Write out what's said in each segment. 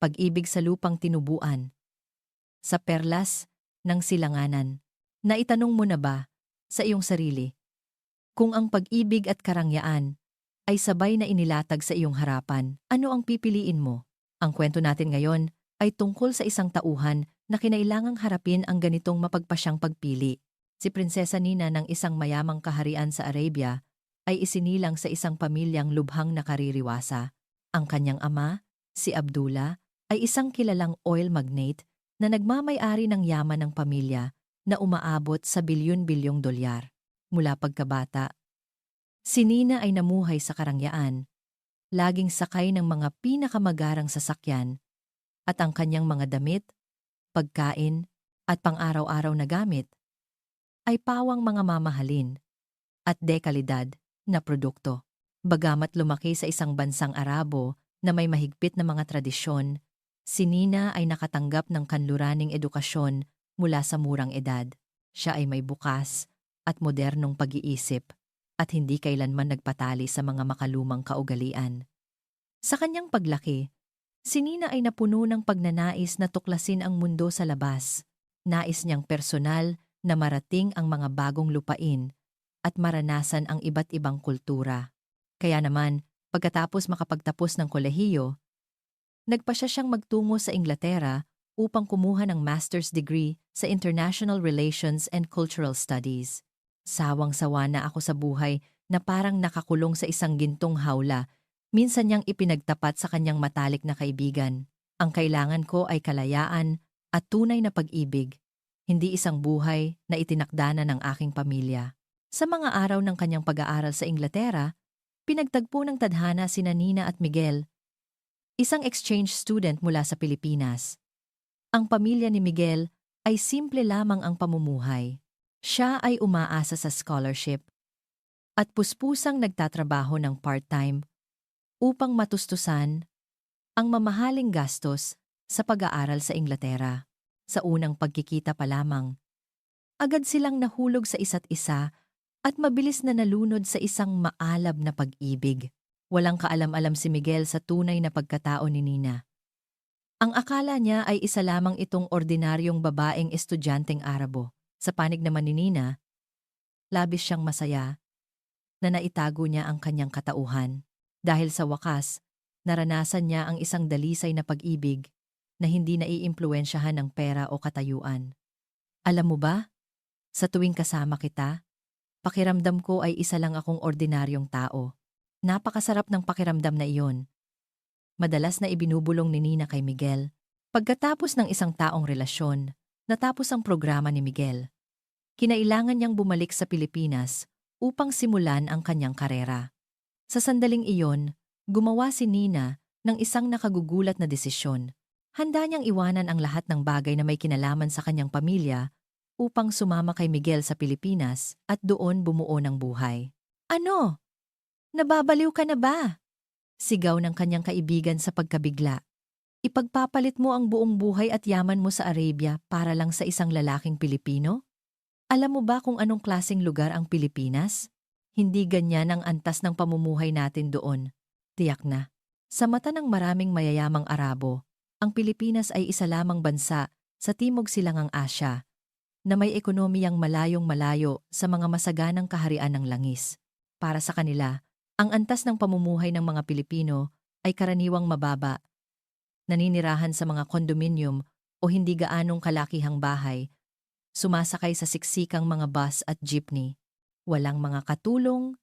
pag-ibig sa lupang tinubuan, sa perlas ng silanganan. Naitanong mo na ba sa iyong sarili kung ang pag-ibig at karangyaan ay sabay na inilatag sa iyong harapan, ano ang pipiliin mo? Ang kwento natin ngayon ay tungkol sa isang tauhan na kinailangang harapin ang ganitong mapagpasyang pagpili. Si Prinsesa Nina ng isang mayamang kaharian sa Arabia ay isinilang sa isang pamilyang lubhang nakaririwasa. Ang kanyang ama, si Abdullah, ay isang kilalang oil magnate na nagmamay-ari ng yaman ng pamilya na umaabot sa bilyon-bilyong dolyar. Mula pagkabata, si Nina ay namuhay sa karangyaan, laging sakay ng mga pinakamagarang sasakyan at ang kanyang mga damit, pagkain at pang-araw-araw na gamit ay pawang mga mamahalin at dekalidad na produkto. Bagamat lumaki sa isang bansang Arabo na may mahigpit na mga tradisyon, si Nina ay nakatanggap ng kanluraning edukasyon mula sa murang edad. Siya ay may bukas at modernong pag-iisip at hindi kailanman nagpatali sa mga makalumang kaugalian. Sa kanyang paglaki, si Nina ay napuno ng pagnanais na tuklasin ang mundo sa labas. Nais niyang personal na marating ang mga bagong lupain at maranasan ang iba't ibang kultura. Kaya naman, pagkatapos makapagtapos ng kolehiyo, nagpasya siyang magtungo sa Inglaterra upang kumuha ng master's degree sa International Relations and Cultural Studies. Sawang-sawa na ako sa buhay na parang nakakulong sa isang gintong hawla. Minsan niyang ipinagtapat sa kanyang matalik na kaibigan. Ang kailangan ko ay kalayaan at tunay na pag-ibig, hindi isang buhay na itinakda na ng aking pamilya. Sa mga araw ng kanyang pag-aaral sa Inglaterra, pinagtagpo ng tadhana sina Nina at Miguel, isang exchange student mula sa Pilipinas. Ang pamilya ni Miguel ay simple lamang ang pamumuhay. Siya ay umaasa sa scholarship at puspusang nagtatrabaho ng part-time upang matustusan ang mamahaling gastos sa pag-aaral sa Inglaterra. Sa unang pagkikita pa lamang, agad silang nahulog sa isa't isa at mabilis na nalunod sa isang maalab na pag-ibig. Walang kaalam-alam si Miguel sa tunay na pagkatao ni Nina. Ang akala niya ay isa lamang itong ordinaryong babaeng estudyanteng Arabo. Sa panig naman ni Nina, labis siyang masaya na naitago niya ang kanyang katauhan. Dahil sa wakas, naranasan niya ang isang dalisay na pag-ibig na hindi naiimpluwensyahan ng pera o katayuan. Alam mo ba, sa tuwing kasama kita, pakiramdam ko ay isa lang akong ordinaryong tao. Napakasarap ng pakiramdam na iyon. Madalas na ibinubulong ni Nina kay Miguel. Pagkatapos ng isang taong relasyon, natapos ang programa ni Miguel. Kinailangan niyang bumalik sa Pilipinas upang simulan ang kanyang karera. Sa sandaling iyon, gumawa si Nina ng isang nakagugulat na desisyon. Handa niyang iwanan ang lahat ng bagay na may kinalaman sa kanyang pamilya upang sumama kay Miguel sa Pilipinas at doon bumuo ng buhay. Ano? Nababaliw ka na ba? Sigaw ng kanyang kaibigan sa pagkabigla. Ipagpapalit mo ang buong buhay at yaman mo sa Arabia para lang sa isang lalaking Pilipino? Alam mo ba kung anong klaseng lugar ang Pilipinas? Hindi ganyan ang antas ng pamumuhay natin doon. Tiyak na. Sa mata ng maraming mayayamang Arabo, ang Pilipinas ay isa lamang bansa sa Timog Silangang Asya na may ekonomiyang malayong-malayo sa mga masaganang kaharian ng langis. Para sa kanila, ang antas ng pamumuhay ng mga Pilipino ay karaniwang mababa, naninirahan sa mga kondominium o hindi gaanong kalakihang bahay, sumasakay sa siksikang mga bus at jeepney, walang mga katulong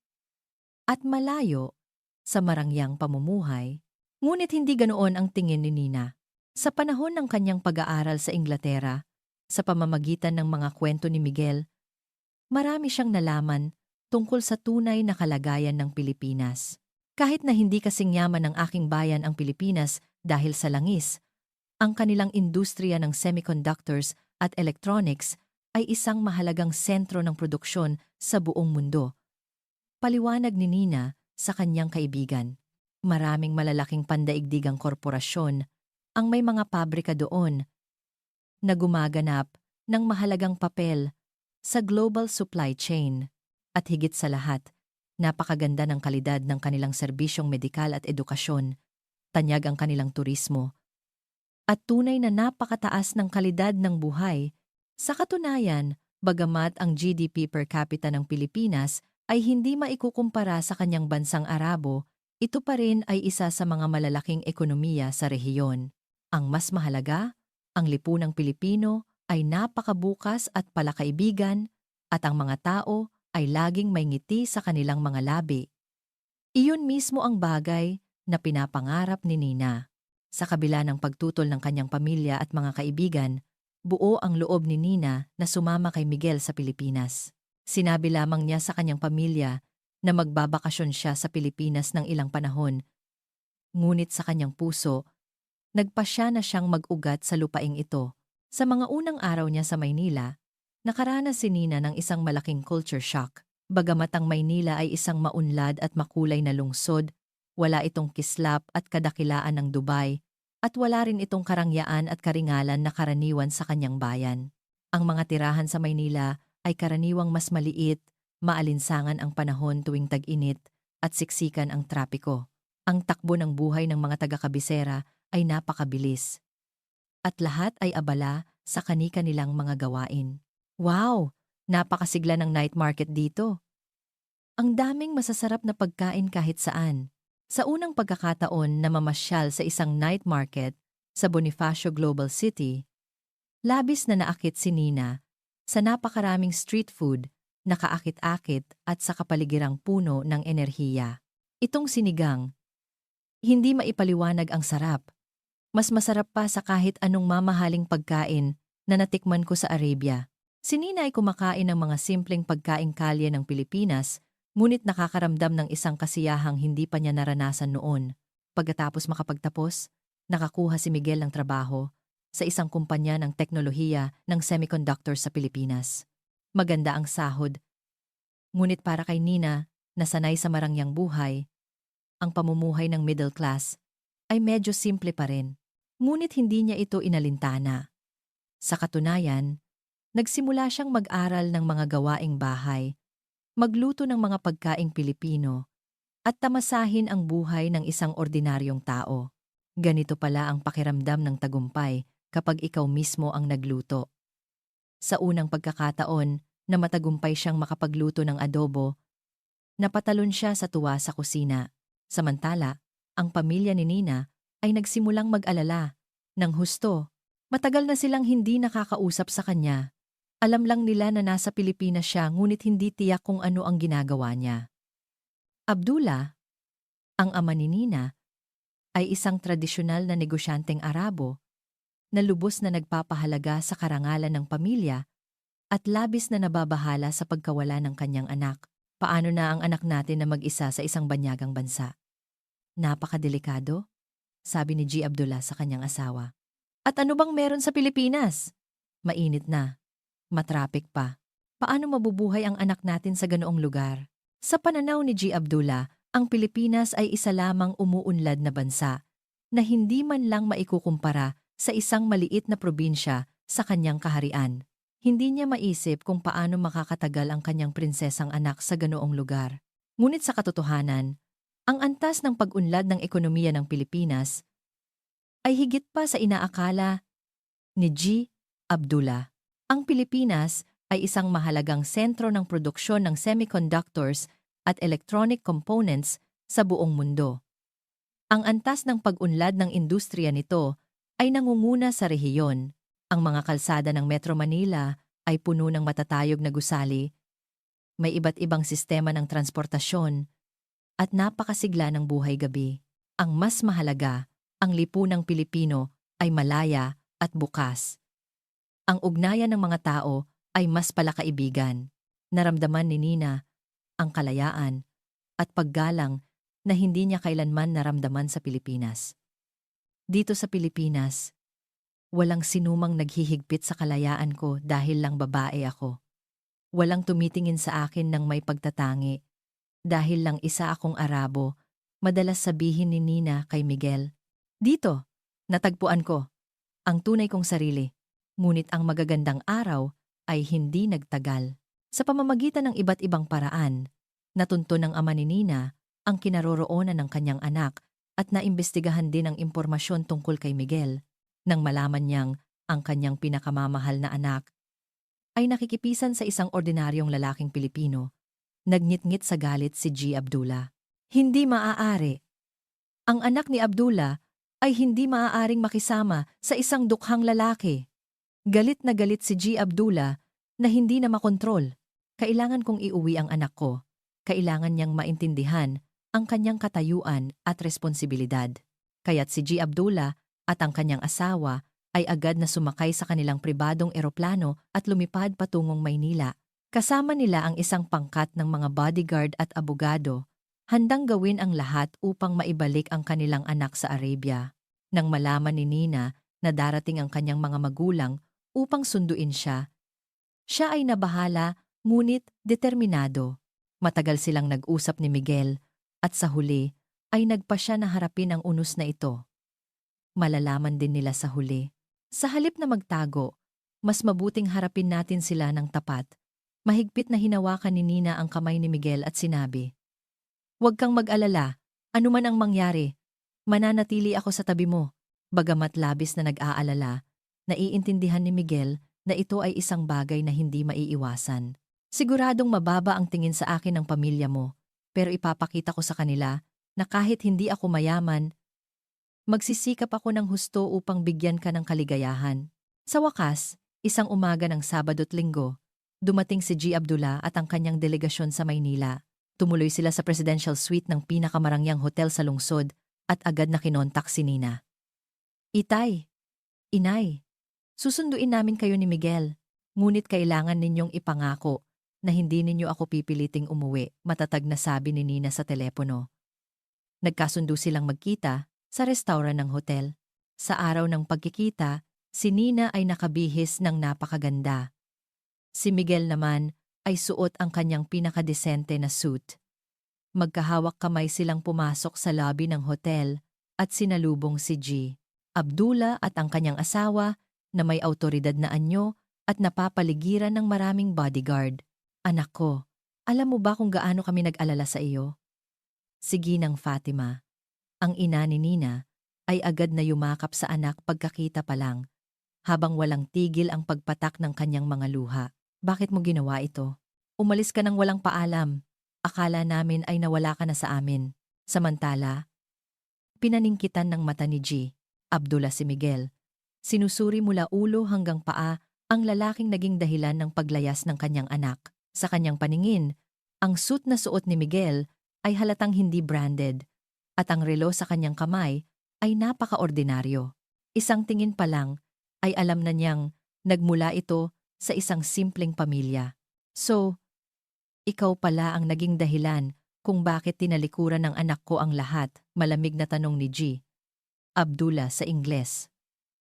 at malayo sa marangyang pamumuhay. Ngunit hindi ganoon ang tingin ni Nina. Sa panahon ng kanyang pag-aaral sa Inglaterra, sa pamamagitan ng mga kwento ni Miguel, marami siyang nalaman tungkol sa tunay na kalagayan ng Pilipinas. Kahit na hindi kasing yaman ng aking bayan ang Pilipinas dahil sa langis, ang kanilang industriya ng semiconductors at electronics ay isang mahalagang sentro ng produksyon sa buong mundo. Paliwanag ni Nina sa kanyang kaibigan. Maraming malalaking pandaigdigang korporasyon ang may mga pabrika doon na gumaganap ng mahalagang papel sa global supply chain. At higit sa lahat, napakaganda ng kalidad ng kanilang serbisyong medikal at edukasyon, tanyag ang kanilang turismo, at tunay na napakataas ng kalidad ng buhay. Sa katunayan, bagamat ang GDP per capita ng Pilipinas ay hindi maikukumpara sa kanyang bansang Arabo, ito pa rin ay isa sa mga malalaking ekonomiya sa rehiyon. Ang mas mahalaga, ang lipunang Pilipino ay napakabukas at palakaibigan at ang mga tao ay laging may ngiti sa kanilang mga labi. Iyon mismo ang bagay na pinapangarap ni Nina. Sa kabila ng pagtutol ng kanyang pamilya at mga kaibigan, buo ang loob ni Nina na sumama kay Miguel sa Pilipinas. Sinabi lamang niya sa kanyang pamilya na magbabakasyon siya sa Pilipinas ng ilang panahon. Ngunit sa kanyang puso, nagpasya na siyang mag-ugat sa lupaing ito. Sa mga unang araw niya sa Maynila, nakaranas si Nina ng isang malaking culture shock. Bagamat ang Maynila ay isang maunlad at makulay na lungsod, wala itong kislap at kadakilaan ng Dubai, at wala rin itong karangyaan at karingalan na karaniwan sa kanyang bayan. Ang mga tirahan sa Maynila ay karaniwang mas maliit, maalinsangan ang panahon tuwing tag-init, at siksikan ang trapiko. Ang takbo ng buhay ng mga taga-Kabisera ay napakabilis. At lahat ay abala sa kani-kanilang mga gawain. Wow! Napakasigla ng night market dito. Ang daming masasarap na pagkain kahit saan. Sa unang pagkakataon na mamasyal sa isang night market sa Bonifacio Global City, labis na naakit si Nina sa napakaraming street food, nakaakit-akit at sa kapaligirang puno ng enerhiya. Itong sinigang, hindi maipaliwanag ang sarap. Mas masarap pa sa kahit anong mamahaling pagkain na natikman ko sa Arabia. Si Nina ay kumakain ng mga simpleng pagkaing kalye ng Pilipinas, ngunit nakakaramdam ng isang kasiyahang hindi pa niya naranasan noon. Pagkatapos makapagtapos, nakakuha si Miguel ng trabaho sa isang kumpanya ng teknolohiya ng semiconductor sa Pilipinas. Maganda ang sahod. Ngunit para kay Nina, na sanay sa marangyang buhay, ang pamumuhay ng middle class ay medyo simple pa rin. Ngunit hindi niya ito inalintana. Sa katunayan, nagsimula siyang mag-aral ng mga gawaing bahay, magluto ng mga pagkaing Pilipino, at tamasahin ang buhay ng isang ordinaryong tao. Ganito pala ang pakiramdam ng tagumpay kapag ikaw mismo ang nagluto. Sa unang pagkakataon na matagumpay siyang makapagluto ng adobo, napatalon siya sa tuwa sa kusina. Samantala, ang pamilya ni Nina ay nagsimulang mag-alala ng husto. Matagal na silang hindi nakakausap sa kanya. Alam lang nila na nasa Pilipinas siya ngunit hindi tiyak kung ano ang ginagawa niya. Abdullah, ang ama ni Nina, ay isang tradisyonal na negosyanteng Arabo na lubos na nagpapahalaga sa karangalan ng pamilya at labis na nababahala sa pagkawala ng kanyang anak. Paano na ang anak natin na mag-isa sa isang banyagang bansa? Napakadelikado, sabi ni G. Abdullah sa kanyang asawa. At ano bang meron sa Pilipinas? Mainit na. Matrapik pa. Paano mabubuhay ang anak natin sa ganoong lugar? Sa pananaw ni G. Abdullah, ang Pilipinas ay isa lamang umuunlad na bansa na hindi man lang maikukumpara sa isang maliit na probinsya sa kanyang kaharian. Hindi niya maisip kung paano makakatagal ang kanyang prinsesang anak sa ganoong lugar. Ngunit sa katotohanan, ang antas ng pag-unlad ng ekonomiya ng Pilipinas ay higit pa sa inaakala ni G. Abdullah. Ang Pilipinas ay isang mahalagang sentro ng produksyon ng semiconductors at electronic components sa buong mundo. Ang antas ng pag-unlad ng industriya nito ay nangunguna sa rehiyon. Ang mga kalsada ng Metro Manila ay puno ng matatayog na gusali, may iba't ibang sistema ng transportasyon, at napakasigla ng buhay gabi. Ang mas mahalaga, ang lipunang Pilipino ay malaya at bukas. Ang ugnayan ng mga tao ay mas palakaibigan. Naramdaman ni Nina ang kalayaan at paggalang na hindi niya kailanman naramdaman sa Pilipinas. Dito sa Pilipinas, walang sinumang naghihigpit sa kalayaan ko dahil lang babae ako. Walang tumitingin sa akin ng may pagtatangi dahil lang isa akong Arabo, madalas sabihin ni Nina kay Miguel. Dito, natagpuan ko ang tunay kong sarili. Ngunit ang magagandang araw ay hindi nagtagal. Sa pamamagitan ng iba't ibang paraan, natunto ng ama ni Nina ang kinaroroonan ng kanyang anak at naimbestigahan din ang impormasyon tungkol kay Miguel. Nang malaman niyang ang kanyang pinakamamahal na anak ay nakikipisan sa isang ordinaryong lalaking Pilipino, nagngit-ngit sa galit si G. Abdullah. Hindi maaari. Ang anak ni Abdullah ay hindi maaaring makisama sa isang dukhang lalaki. Galit na galit si G. Abdullah na hindi na makontrol. Kailangan kong iuwi ang anak ko. Kailangan niyang maintindihan ang kanyang katayuan at responsibilidad. Kaya't si G. Abdullah at ang kanyang asawa ay agad na sumakay sa kanilang pribadong eroplano at lumipad patungong Maynila. Kasama nila ang isang pangkat ng mga bodyguard at abogado, handang gawin ang lahat upang maibalik ang kanilang anak sa Arabia. Nang malaman ni Nina na darating ang kanyang mga magulang upang sunduin siya, siya ay nabahala ngunit determinado. Matagal silang nag-usap ni Miguel at sa huli ay nagpa siya na harapin ang unos na ito. Malalaman din nila sa huli. Sa halip na magtago, mas mabuting harapin natin sila ng tapat. Mahigpit na hinawakan ni Nina ang kamay ni Miguel at sinabi, "Huwag kang mag-alala, anuman ang mangyari. Mananatili ako sa tabi mo." Bagamat labis na nag-aalala, naiintindihan ni Miguel na ito ay isang bagay na hindi maiiwasan. Siguradong mababa ang tingin sa akin ng pamilya mo, pero ipapakita ko sa kanila na kahit hindi ako mayaman, magsisikap ako ng husto upang bigyan ka ng kaligayahan. Sa wakas, isang umaga ng Sabado't Linggo, dumating si G. Abdullah at ang kanyang delegasyon sa Maynila. Tumuloy sila sa presidential suite ng pinakamarangyang hotel sa lungsod at agad na kinontak si Nina. "Itay, Inay, susunduin namin kayo ni Miguel, ngunit kailangan ninyong ipangako na hindi ninyo ako pipiliting umuwi," matatag na sabi ni Nina sa telepono. Nagkasundo silang magkita sa restaurant ng hotel. Sa araw ng pagkikita, si Nina ay nakabihis ng napakaganda. Si Miguel naman ay suot ang kanyang pinakadesente na suit. Magkahawak kamay silang pumasok sa lobby ng hotel at sinalubong si G. Abdullah at ang kanyang asawa na may awtoridad na anyo at napapaligiran ng maraming bodyguard. "Anak ko, alam mo ba kung gaano kami nag-alala sa iyo?" Si Ginang Fatima, ang ina ni Nina, ay agad na yumakap sa anak pagkakita pa lang, habang walang tigil ang pagpatak ng kanyang mga luha. "Bakit mo ginawa ito? Umalis ka nang walang paalam. Akala namin ay nawala ka na sa amin." Samantala, pinaningkitan ng mata ni G. Abdullah si Miguel. Sinusuri mula ulo hanggang paa ang lalaking naging dahilan ng paglayas ng kanyang anak. Sa kanyang paningin, ang suit na suot ni Miguel ay halatang hindi branded, at ang relo sa kanyang kamay ay napaka-ordinaryo. Isang tingin pa lang ay alam na niyang nagmula ito sa isang simpleng pamilya. "So, ikaw pala ang naging dahilan kung bakit tinalikuran ng anak ko ang lahat?" Malamig na tanong ni G. Abdullah sa Ingles.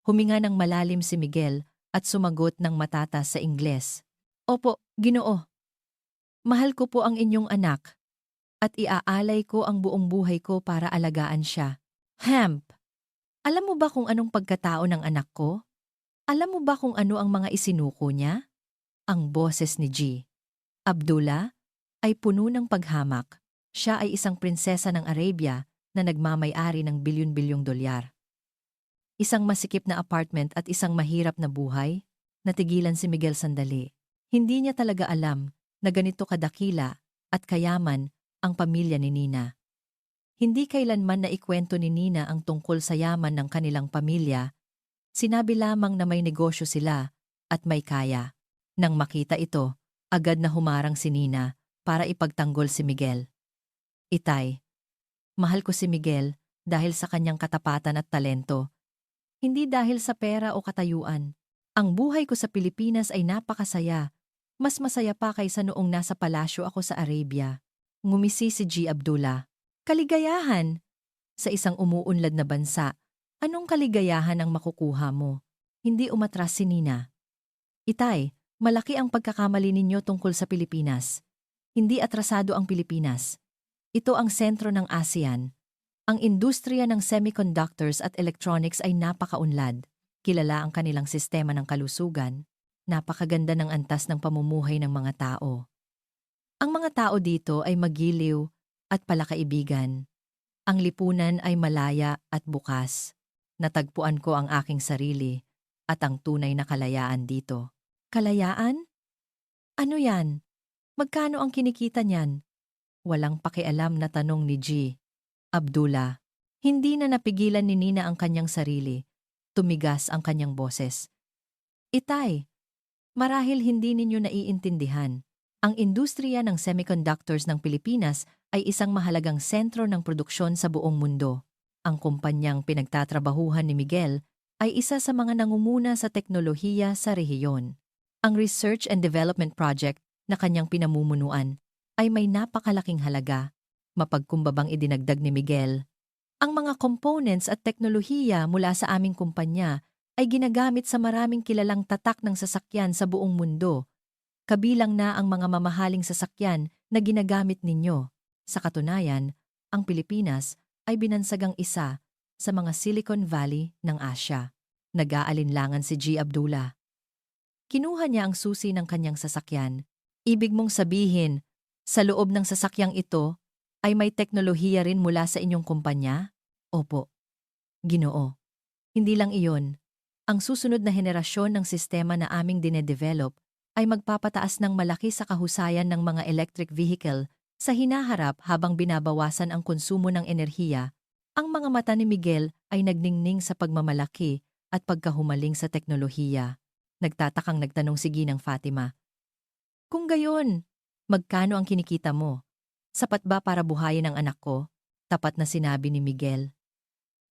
Huminga ng malalim si Miguel at sumagot ng matatas sa Ingles. "Opo, Ginoo. Mahal ko po ang inyong anak at iaalay ko ang buong buhay ko para alagaan siya." "Hemp, alam mo ba kung anong pagkatao ng anak ko? Alam mo ba kung ano ang mga isinuko niya?" Ang boses ni G. Abdullah ay puno ng paghamak. Siya ay isang prinsesa ng Arabia na nagmamay-ari ng bilyon-bilyong dolyar. Isang masikip na apartment at isang mahirap na buhay. Natigilan si Miguel sandali. Hindi niya talaga alam na ganito kadakila at kayaman ang pamilya ni Nina. Hindi kailanman naikwento ni Nina ang tungkol sa yaman ng kanilang pamilya. Sinabi lamang na may negosyo sila at may kaya. Nang makita ito, agad na humarang si Nina para ipagtanggol si Miguel. "Itay, mahal ko si Miguel dahil sa kanyang katapatan at talento. Hindi dahil sa pera o katayuan. Ang buhay ko sa Pilipinas ay napakasaya. Mas masaya pa kaysa noong nasa palasyo ako sa Arabia." Ngumisi si G. Abdullah. "Kaligayahan? Sa isang umuunlad na bansa, anong kaligayahan ang makukuha mo?" Hindi umatras si Nina. "Itay, malaki ang pagkakamali ninyo tungkol sa Pilipinas. Hindi atrasado ang Pilipinas. Ito ang sentro ng ASEAN. Ang industriya ng semiconductors at electronics ay napakaunlad. Kilala ang kanilang sistema ng kalusugan. Napakaganda ng antas ng pamumuhay ng mga tao. Ang mga tao dito ay magiliw at palakaibigan. Ang lipunan ay malaya at bukas. Natagpuan ko ang aking sarili at ang tunay na kalayaan dito. Kalayaan? Ano yan? Magkano ang kinikita niyan? Walang pakialam na tanong ni G. Abdullah. Hindi na napigilan ni Nina ang kanyang sarili. Tumigas ang kanyang boses. Itay, marahil hindi ninyo naiintindihan. Ang industriya ng semiconductors ng Pilipinas ay isang mahalagang sentro ng produksyon sa buong mundo. Ang kumpanyang pinagtatrabahuhan ni Miguel ay isa sa mga nangunguna sa teknolohiya sa rehiyon. Ang Research and Development Project na kanyang pinamumunuan ay may napakalaking halaga. Mapagkumbabang idinagdag ni Miguel. Ang mga components at teknolohiya mula sa aming kumpanya ay ginagamit sa maraming kilalang tatak ng sasakyan sa buong mundo. Kabilang na ang mga mamahaling sasakyan na ginagamit ninyo. Sa katunayan, ang Pilipinas ay binansagang isa sa mga Silicon Valley ng Asya. Nag-aalinlangan si G. Abdullah. Kinuha niya ang susi ng kanyang sasakyan. Ibig mong sabihin, sa loob ng sasakyang ito ay may teknolohiya rin mula sa inyong kumpanya? Opo. Ginoo. Hindi lang iyon. Ang susunod na henerasyon ng sistema na aming dinedevelop ay magpapataas ng malaki sa kahusayan ng mga electric vehicle sa hinaharap habang binabawasan ang konsumo ng enerhiya. Ang mga mata ni Miguel ay nagningning sa pagmamalaki at pagkahumaling sa teknolohiya. Nagtatakang nagtanong si Ginang Fatima. Kung gayon, magkano ang kinikita mo? Sapat ba para buhayin ang anak ko? Tapat na sinabi ni Miguel.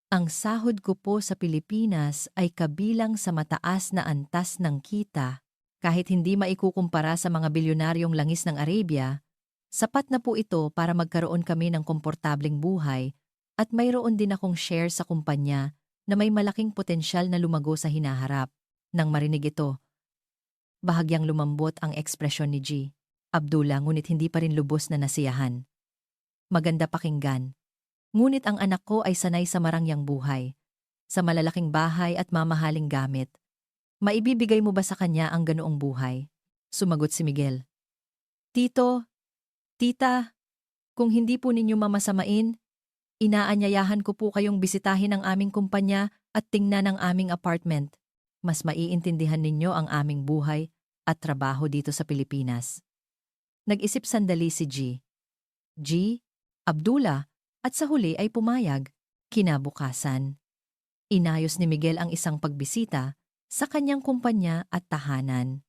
Ang sahod ko po sa Pilipinas ay kabilang sa mataas na antas ng kita. Kahit hindi maikukumpara sa mga bilyonaryong langis ng Arabia, sapat na po ito para magkaroon kami ng komportableng buhay at mayroon din akong share sa kumpanya na may malaking potensyal na lumago sa hinaharap. Nang marinig ito, bahagyang lumambot ang ekspresyon ni G. Abdullah ngunit hindi pa rin lubos na nasiyahan. Maganda pakinggan. Ngunit ang anak ko ay sanay sa marangyang buhay, sa malalaking bahay at mamahaling gamit. Maibibigay mo ba sa kanya ang ganoong buhay? Sumagot si Miguel. Tito, tita, kung hindi po ninyo mamasamain, inaanyayahan ko po kayong bisitahin ang aming kumpanya at tingnan ang aming apartment. Mas maiintindihan ninyo ang aming buhay at trabaho dito sa Pilipinas. Nag-isip sandali si G. G. Abdullah at sa huli ay pumayag. Kinabukasan, inayos ni Miguel ang isang pagbisita sa kanyang kumpanya at tahanan.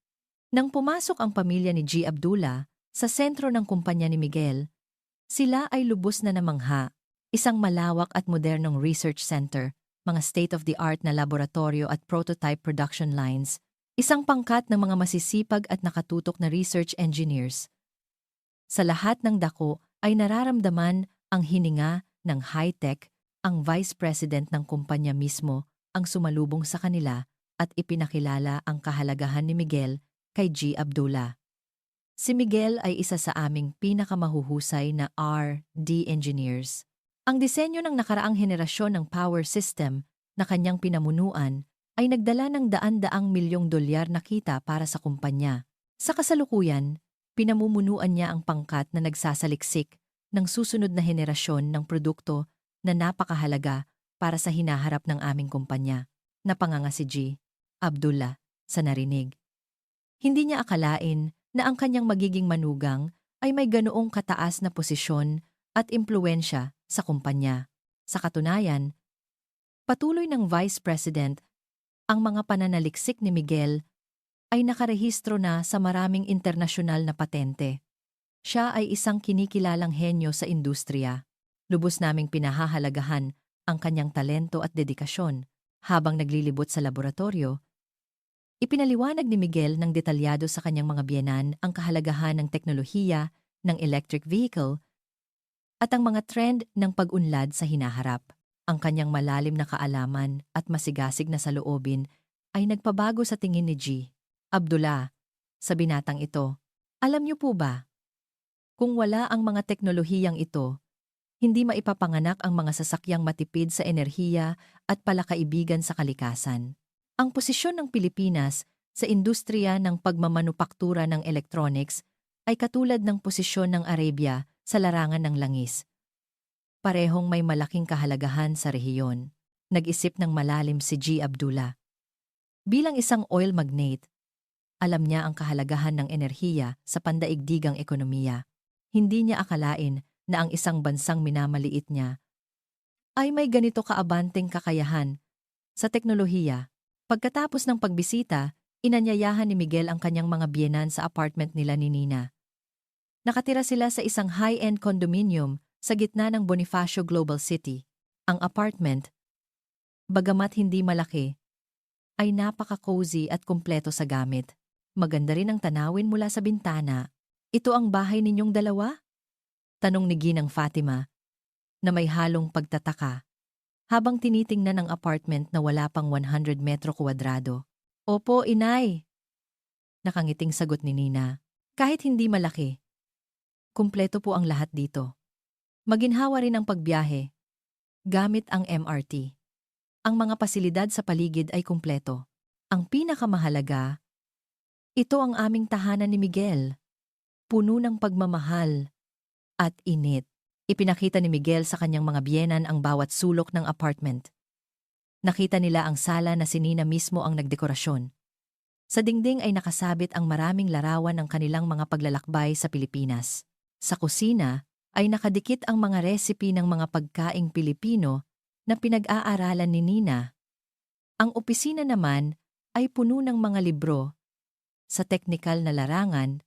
Nang pumasok ang pamilya ni G. Abdullah sa sentro ng kumpanya ni Miguel, sila ay lubos na namangha. Isang malawak at modernong research center, mga state-of-the-art na laboratorio at prototype production lines, isang pangkat ng mga masisipag at nakatutok na research engineers. Sa lahat ng dako ay nararamdaman ang hininga ng high-tech. Ang vice president ng kumpanya mismo ang sumalubong sa kanila at ipinakilala ang kahalagahan ni Miguel kay G. Abdullah. Si Miguel ay isa sa aming pinakamahuhusay na R&D engineers. Ang disenyo ng nakaraang henerasyon ng power system na kanyang pinamunuan ay nagdala ng daan-daang milyong dolyar na kita para sa kumpanya. Sa kasalukuyan, pinamumunuan niya ang pangkat na nagsasaliksik ng susunod na henerasyon ng produkto na napakahalaga para sa hinaharap ng aming kumpanya. Napanganga si G. Abdullah sa narinig. Hindi niya akalain na ang kanyang magiging manugang ay may ganoong kataas na posisyon at impluwensya sa kumpanya. Sa katunayan, patuloy ng Vice President, ang mga pananaliksik ni Miguel ay nakarehistro na sa maraming internasyonal na patente. Siya ay isang kinikilalang henyo sa industriya. Lubos naming pinahahalagahan ang kanyang talento at dedikasyon. Habang naglilibot sa laboratorio, ipinaliwanag ni Miguel ng detalyado sa kanyang mga biyenan ang kahalagahan ng teknolohiya ng electric vehicle at ang mga trend ng pag-unlad sa hinaharap. Ang kanyang malalim na kaalaman at masigasig na saloobin ay nagpabago sa tingin ni G. Abdullah, sa binatang ito, alam niyo po ba? Kung wala ang mga teknolohiyang ito, hindi maipapanganak ang mga sasakyang matipid sa enerhiya at palakaibigan sa kalikasan. Ang posisyon ng Pilipinas sa industriya ng pagmamanupaktura ng electronics ay katulad ng posisyon ng Arabia sa larangan ng langis. Parehong may malaking kahalagahan sa rehiyon. Nag-isip ng malalim si G. Abdullah. Bilang isang oil magnate, alam niya ang kahalagahan ng enerhiya sa pandaigdigang ekonomiya. Hindi niya akalain na ang isang bansang minamaliit niya ay may ganito kaabanteng kakayahan sa teknolohiya. Pagkatapos ng pagbisita, inanyayahan ni Miguel ang kanyang mga biyenan sa apartment nila ni Nina. Nakatira sila sa isang high-end condominium sa gitna ng Bonifacio Global City. Ang apartment, bagamat hindi malaki, ay napaka-cozy at kumpleto sa gamit. Maganda rin ang tanawin mula sa bintana. Ito ang bahay ninyong dalawa? Tanong ni Ginang Fatima, na may halong pagtataka, habang tinitingnan ang apartment na wala pang 100 metro kwadrado. Opo, inay. Nakangiting sagot ni Nina. Kahit hindi malaki, kumpleto po ang lahat dito. Maginhawa rin ang pagbiyahe, gamit ang MRT. Ang mga pasilidad sa paligid ay kumpleto. Ang pinakamahalaga, ito ang aming tahanan ni Miguel. Puno ng pagmamahal at init. Ipinakita ni Miguel sa kanyang mga biyenan ang bawat sulok ng apartment. Nakita nila ang sala na si Nina mismo ang nagdekorasyon. Sa dingding ay nakasabit ang maraming larawan ng kanilang mga paglalakbay sa Pilipinas. Sa kusina ay nakadikit ang mga recipe ng mga pagkaing Pilipino na pinag-aaralan ni Nina. Ang opisina naman ay puno ng mga libro sa teknikal na larangan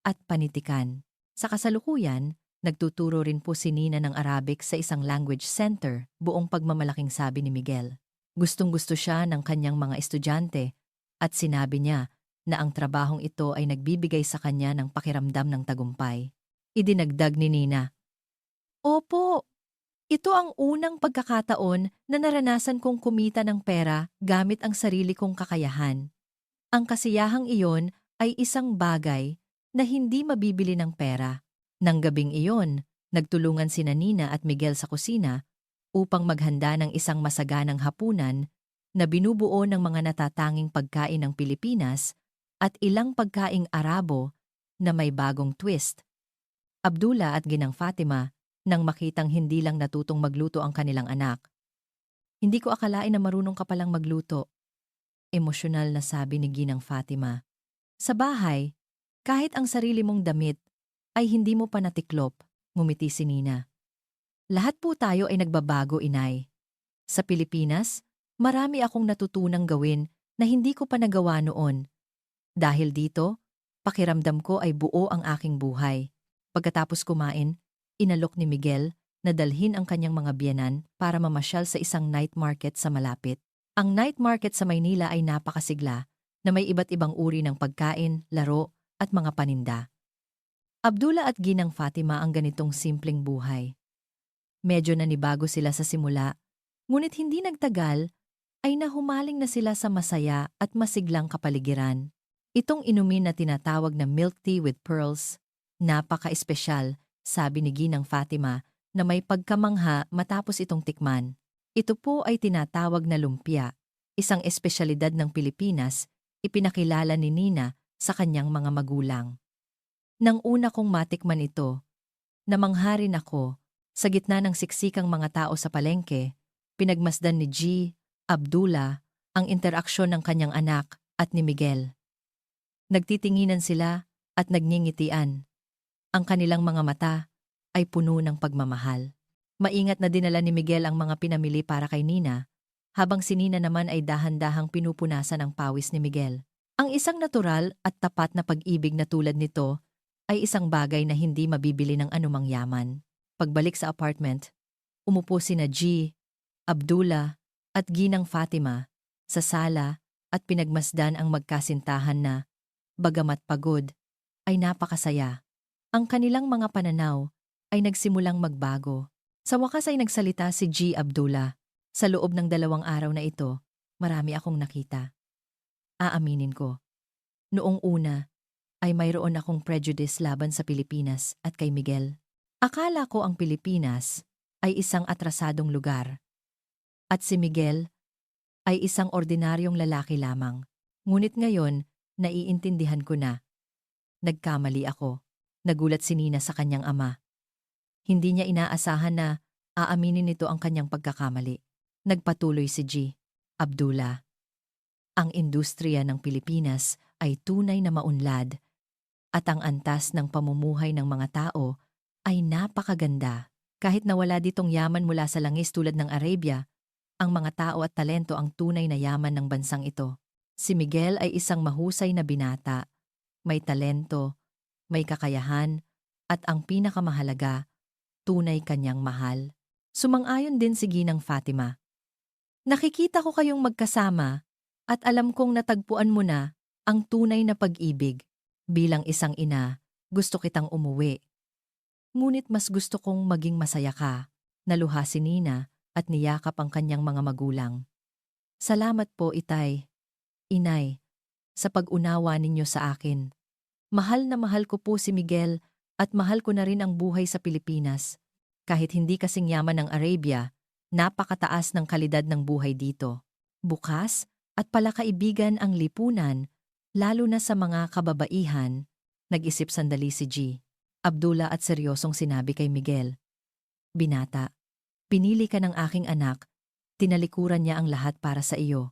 at panitikan. Sa kasalukuyan, nagtuturo rin po si Nina ng Arabic sa isang language center, buong pagmamalaking sabi ni Miguel. Gustong-gusto siya ng kanyang mga estudyante at sinabi niya na ang trabahong ito ay nagbibigay sa kanya ng pakiramdam ng tagumpay. Idinagdag ni Nina. Opo, ito ang unang pagkakataon na naranasan kong kumita ng pera gamit ang sarili kong kakayahan. Ang kasiyahang iyon ay isang bagay na hindi mabibili ng pera. Nang gabing iyon, nagtulungan sina Nina at Miguel sa kusina upang maghanda ng isang masaganang hapunan na binubuo ng mga natatanging pagkain ng Pilipinas at ilang pagkaing Arabo na may bagong twist. Abdullah at Ginang Fatima nang makitang hindi lang natutong magluto ang kanilang anak. Hindi ko akalain na marunong ka palang magluto. Emosyonal na sabi ni Ginang Fatima. Sa bahay, kahit ang sarili mong damit ay hindi mo pa natiklop, ngumiti si Nina. Lahat po tayo ay nagbabago, inay. Sa Pilipinas, marami akong natutunang gawin na hindi ko pa nagawa noon. Dahil dito, pakiramdam ko ay buo ang aking buhay. Pagkatapos kumain, inalok ni Miguel na dalhin ang kanyang mga biyenan para mamasyal sa isang night market sa malapit. Ang night market sa Maynila ay napakasigla na may iba't ibang uri ng pagkain, laro at mga paninda. Abdullah at Ginang Fatima ang ganitong simpleng buhay. Medyo nanibago sila sa simula, ngunit hindi nagtagal ay nahumaling na sila sa masaya at masiglang kapaligiran. Itong inumin na tinatawag na milk tea with pearls, napaka-espesyal, sabi ni Ginang Fatima na may pagkamangha matapos itong tikman. Ito po ay tinatawag na lumpia, isang espesyalidad ng Pilipinas, ipinakilala ni Nina sa kanyang mga magulang. Nang una kong matikman ito, namangha rin ako. Sa gitna ng siksikang mga tao sa palengke, pinagmasdan ni G. Abdullah ang interaksyon ng kanyang anak at ni Miguel. Nagtitinginan sila at nagngingitian. Ang kanilang mga mata ay puno ng pagmamahal. Maingat na dinala ni Miguel ang mga pinamili para kay Nina, habang si Nina naman ay dahan-dahang pinupunasan ang pawis ni Miguel. Ang isang natural at tapat na pag-ibig na tulad nito ay isang bagay na hindi mabibili ng anumang yaman. Pagbalik sa apartment, umupo sina G. Abdullah at Ginang Fatima sa sala at pinagmasdan ang magkasintahan na, bagamat pagod, ay napakasaya. Ang kanilang mga pananaw ay nagsimulang magbago. Sa wakas ay nagsalita si G. Abdullah. Sa loob ng 2 araw na ito, marami akong nakita. Aaminin ko. Noong una, ay mayroon akong prejudice laban sa Pilipinas at kay Miguel. Akala ko ang Pilipinas ay isang atrasadong lugar. At si Miguel ay isang ordinaryong lalaki lamang. Ngunit ngayon, naiintindihan ko na. Nagkamali ako. Nagulat si Nina sa kanyang ama. Hindi niya inaasahan na aaminin nito ang kanyang pagkakamali. Nagpatuloy si G. Abdullah. Ang industriya ng Pilipinas ay tunay na maunlad at ang antas ng pamumuhay ng mga tao ay napakaganda. Kahit na wala ditong yaman mula sa langis tulad ng Arabia, ang mga tao at talento ang tunay na yaman ng bansang ito. Si Miguel ay isang mahusay na binata, may talento, may kakayahan, at ang pinakamahalaga, tunay kanyang mahal. Sumang-ayon din si Ginang Fatima. Nakikita ko kayong magkasama at alam kong natagpuan mo na ang tunay na pag-ibig. Bilang isang ina, gusto kitang umuwi. Ngunit mas gusto kong maging masaya ka, naluha si Nina at niyakap ang kanyang mga magulang. Salamat po, Itay. Inay, sa pag-unawa ninyo sa akin. Mahal na mahal ko po si Miguel at mahal ko na rin ang buhay sa Pilipinas. Kahit hindi kasing yaman ng Arabia, napakataas ng kalidad ng buhay dito. Bukas at palakaibigan ang lipunan, lalo na sa mga kababaihan, nag-isip sandali si G. Abdullah at seryosong sinabi kay Miguel. Binata, pinili ka ng aking anak, tinalikuran niya ang lahat para sa iyo.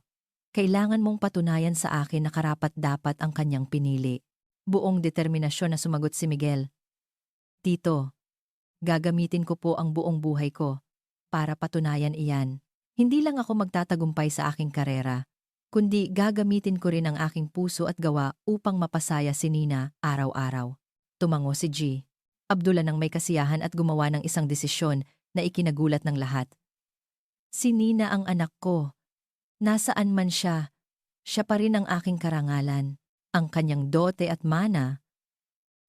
Kailangan mong patunayan sa akin na karapat-dapat ang kanyang pinili. Buong determinasyon na sumagot si Miguel. Tito, gagamitin ko po ang buong buhay ko para patunayan iyan. Hindi lang ako magtatagumpay sa aking karera, kundi gagamitin ko rin ang aking puso at gawa upang mapasaya si Nina araw-araw. Tumango si G. Abdullah nang may kasiyahan at gumawa ng isang desisyon na ikinagulat ng lahat. Si Nina ang anak ko. Nasaan man siya, siya pa rin ang aking karangalan. Ang kanyang dote at mana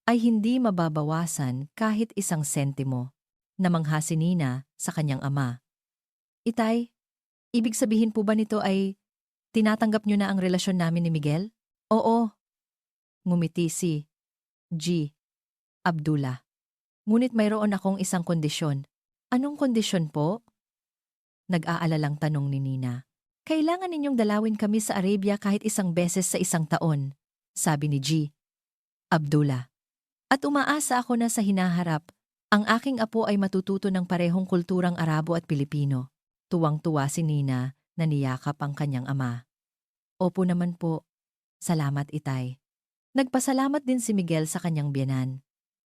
ay hindi mababawasan kahit isang sentimo. Namangha si Nina sa kanyang ama. Itay, ibig sabihin po ba nito ay tinatanggap niyo na ang relasyon namin ni Miguel? Oo. Ngumiti si G. Abdullah. Ngunit mayroon akong isang kondisyon. Anong kondisyon po? Nag-aalalang tanong ni Nina. Kailangan ninyong dalawin kami sa Arabia kahit isang beses sa isang taon, sabi ni G. Abdullah. At umaasa ako na sa hinaharap, ang aking apo ay matututo ng parehong kulturang Arabo at Pilipino. Tuwang-tuwa si Nina na niyakap ang kanyang ama. Opo naman po. Salamat, Itay. Nagpasalamat din si Miguel sa kanyang biyenan.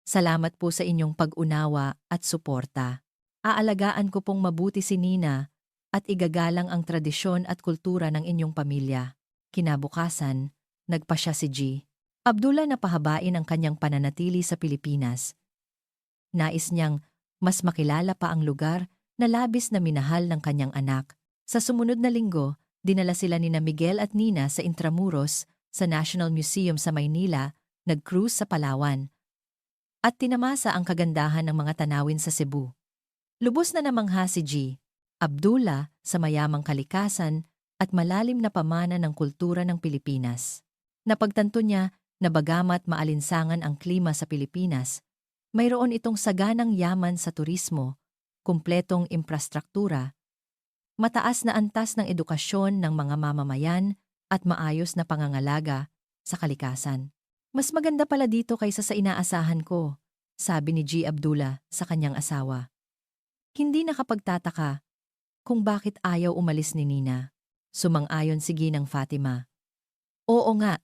Salamat po sa inyong pag-unawa at suporta. Aalagaan ko pong mabuti si Nina at igagalang ang tradisyon at kultura ng inyong pamilya. Kinabukasan, nagpasya si G. Abdullah na pahabain ang kanyang pananatili sa Pilipinas. Nais niyang mas makilala pa ang lugar na labis na minahal ng kanyang anak. Sa sumunod na linggo, dinala sila ni Miguel at Nina sa Intramuros, sa National Museum sa Maynila, nag-cruise sa Palawan, at tinamasa ang kagandahan ng mga tanawin sa Cebu. Lubos na namangha si G. Abdullah sa mayamang kalikasan at malalim na pamana ng kultura ng Pilipinas. Napagtanto niya na bagamat maalinsangan ang klima sa Pilipinas, mayroon itong saganang yaman sa turismo, kumpletong infrastruktura, mataas na antas ng edukasyon ng mga mamamayan at maayos na pangangalaga sa kalikasan. Mas maganda pala dito kaysa sa inaasahan ko, sabi ni G. Abdullah sa kanyang asawa. Hindi nakapagtataka kung bakit ayaw umalis ni Nina. Sumang-ayon si Ginang Fatima. Oo nga,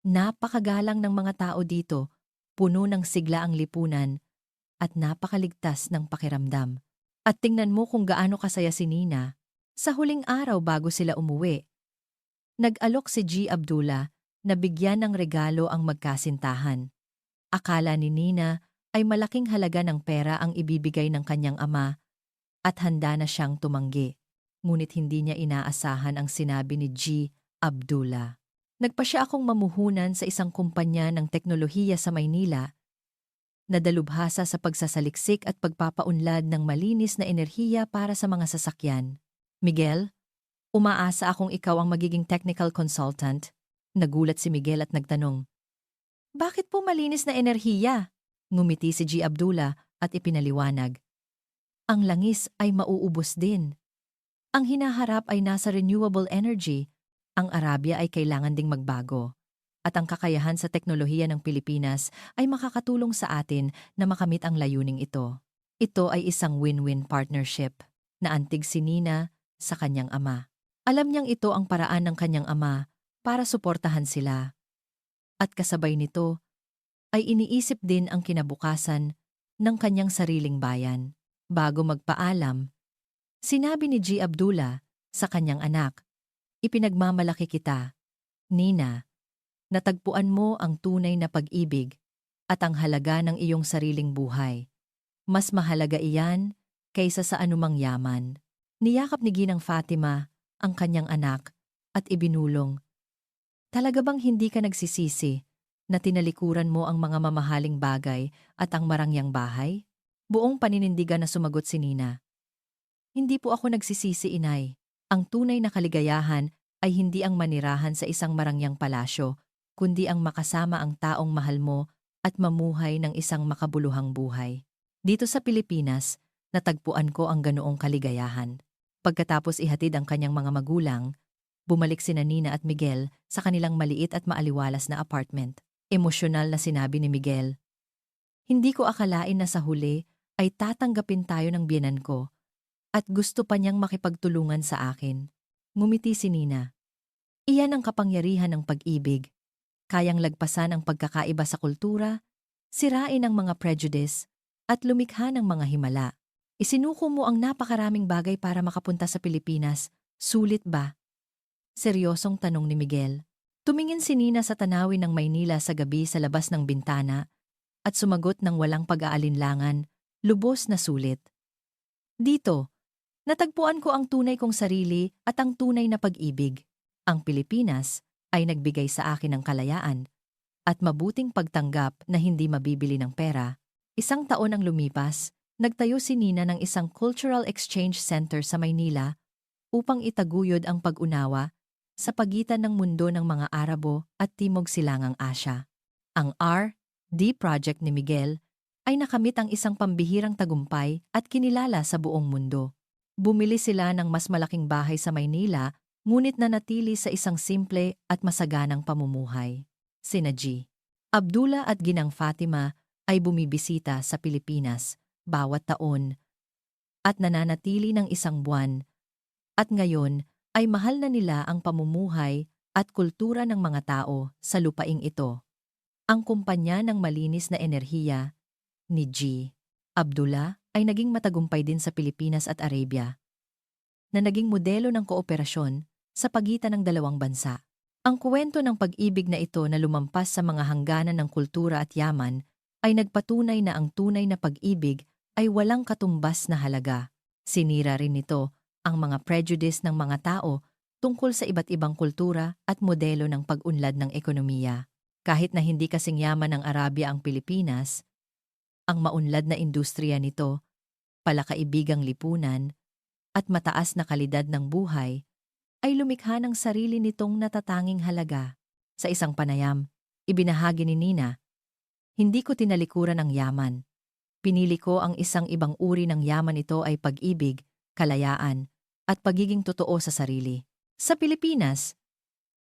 napakagalang ng mga tao dito, puno ng sigla ang lipunan at napakaligtas ng pakiramdam. At tingnan mo kung gaano kasaya si Nina. Sa huling araw bago sila umuwi, nag-alok si G. Abdullah na bigyan ng regalo ang magkasintahan. Akala ni Nina ay malaking halaga ng pera ang ibibigay ng kanyang ama at handa na siyang tumanggi. Ngunit hindi niya inaasahan ang sinabi ni G. Abdullah. Nagpasya akong mamuhunan sa isang kumpanya ng teknolohiya sa Maynila na dalubhasa sa pagsasaliksik at pagpapaunlad ng malinis na enerhiya para sa mga sasakyan. Miguel, umaasa akong ikaw ang magiging technical consultant. Nagulat si Miguel at nagtanong. Bakit po malinis na enerhiya? Ngumiti si G. Abdullah at ipinaliwanag. Ang langis ay mauubos din. Ang hinaharap ay nasa renewable energy. Ang Arabia ay kailangan ding magbago. At ang kakayahan sa teknolohiya ng Pilipinas ay makakatulong sa atin na makamit ang layuning ito. Ito ay isang win-win partnership. Naantig si Nina sa kanyang ama. Alam niyang ito ang paraan ng kanyang ama para suportahan sila. At kasabay nito ay iniisip din ang kinabukasan ng kanyang sariling bayan. Bago magpaalam, sinabi ni G. Abdullah sa kanyang anak, "Ipinagmamalaki kita, Nina. Natagpuan mo ang tunay na pag-ibig at ang halaga ng iyong sariling buhay. Mas mahalaga iyan kaysa sa anumang yaman." Niyakap ni Ginang Fatima ang kanyang anak at ibinulong, "Talaga bang hindi ka nagsisisi na tinalikuran mo ang mga mamahaling bagay at ang marangyang bahay?" Buong paninindigan na sumagot si Nina, "Hindi po ako nagsisisi, inay. Ang tunay na kaligayahan ay hindi ang manirahan sa isang marangyang palasyo, kundi ang makasama ang taong mahal mo at mamuhay ng isang makabuluhang buhay. Dito sa Pilipinas, natagpuan ko ang ganoong kaligayahan." Pagkatapos ihatid ang kanyang mga magulang, bumalik sina Nina at Miguel sa kanilang maliit at maaliwalas na apartment. Emosyonal na sinabi ni Miguel, "Hindi ko akalain na sa huli ay tatanggapin tayo ng biyenan ko at gusto pa niyang makipagtulungan sa akin." Ngumiti si Nina. Iyan ang kapangyarihan ng pag-ibig. Kayang lagpasan ang pagkakaiba sa kultura, sirain ang mga prejudice, at lumikha ng mga himala. Isinuko mo ang napakaraming bagay para makapunta sa Pilipinas. Sulit ba? Seryosong tanong ni Miguel. Tumingin si Nina sa tanawin ng Maynila sa gabi sa labas ng bintana at sumagot ng walang pag-aalinlangan, lubos na sulit. "Dito, natagpuan ko ang tunay kong sarili at ang tunay na pag-ibig. Ang Pilipinas ay nagbigay sa akin ng kalayaan at mabuting pagtanggap na hindi mabibili ng pera." 1 taon ang lumipas, nagtayo si Nina ng isang cultural exchange center sa Maynila upang itaguyod ang pag-unawa sa pagitan ng mundo ng mga Arabo at Timog Silangang Asya. Ang R.D. project ni Miguel ay nakamit ang isang pambihirang tagumpay at kinilala sa buong mundo. Bumili sila ng mas malaking bahay sa Maynila, ngunit nanatili sa isang simple at masaganang pamumuhay. Sina G. Abdullah at Ginang Fatima ay bumibisita sa Pilipinas bawat taon at nananatili ng 1 buwan, at ngayon ay mahal na nila ang pamumuhay at kultura ng mga tao sa lupaing ito. Ang kumpanya ng malinis na enerhiya ni G. Abdullah ay naging matagumpay din sa Pilipinas at Arabia, na naging modelo ng kooperasyon sa pagitan ng dalawang bansa. Ang kwento ng pag-ibig na ito na lumampas sa mga hangganan ng kultura at yaman ay nagpatunay na ang tunay na pag-ibig ay walang katumbas na halaga. Sinira rin nito ang mga prejudice ng mga tao tungkol sa iba't ibang kultura at modelo ng pag-unlad ng ekonomiya. Kahit na hindi kasing yaman ng Arabia ang Pilipinas, ang maunlad na industriya nito, palakaibigang lipunan, at mataas na kalidad ng buhay ay lumikha ng sarili nitong natatanging halaga. Sa isang panayam, ibinahagi ni Nina, "Hindi ko tinalikuran ang yaman. Pinili ko ang isang ibang uri ng yaman. Ito ay pag-ibig, kalayaan, at pagiging totoo sa sarili. Sa Pilipinas,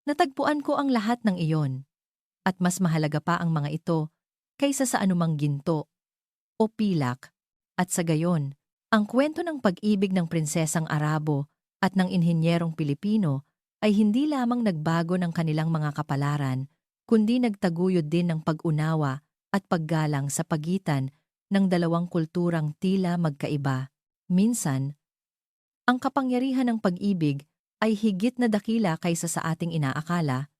natagpuan ko ang lahat ng iyon. At mas mahalaga pa ang mga ito kaysa sa anumang ginto o pilak." At sa gayon, ang kwento ng pag-ibig ng prinsesang Arabo at ng inhinyerong Pilipino ay hindi lamang nagbago ng kanilang mga kapalaran, kundi nagtaguyod din ng pag-unawa at paggalang sa pagitan ng dalawang kulturang tila magkaiba. Minsan, ang kapangyarihan ng pag-ibig ay higit na dakila kaysa sa ating inaakala,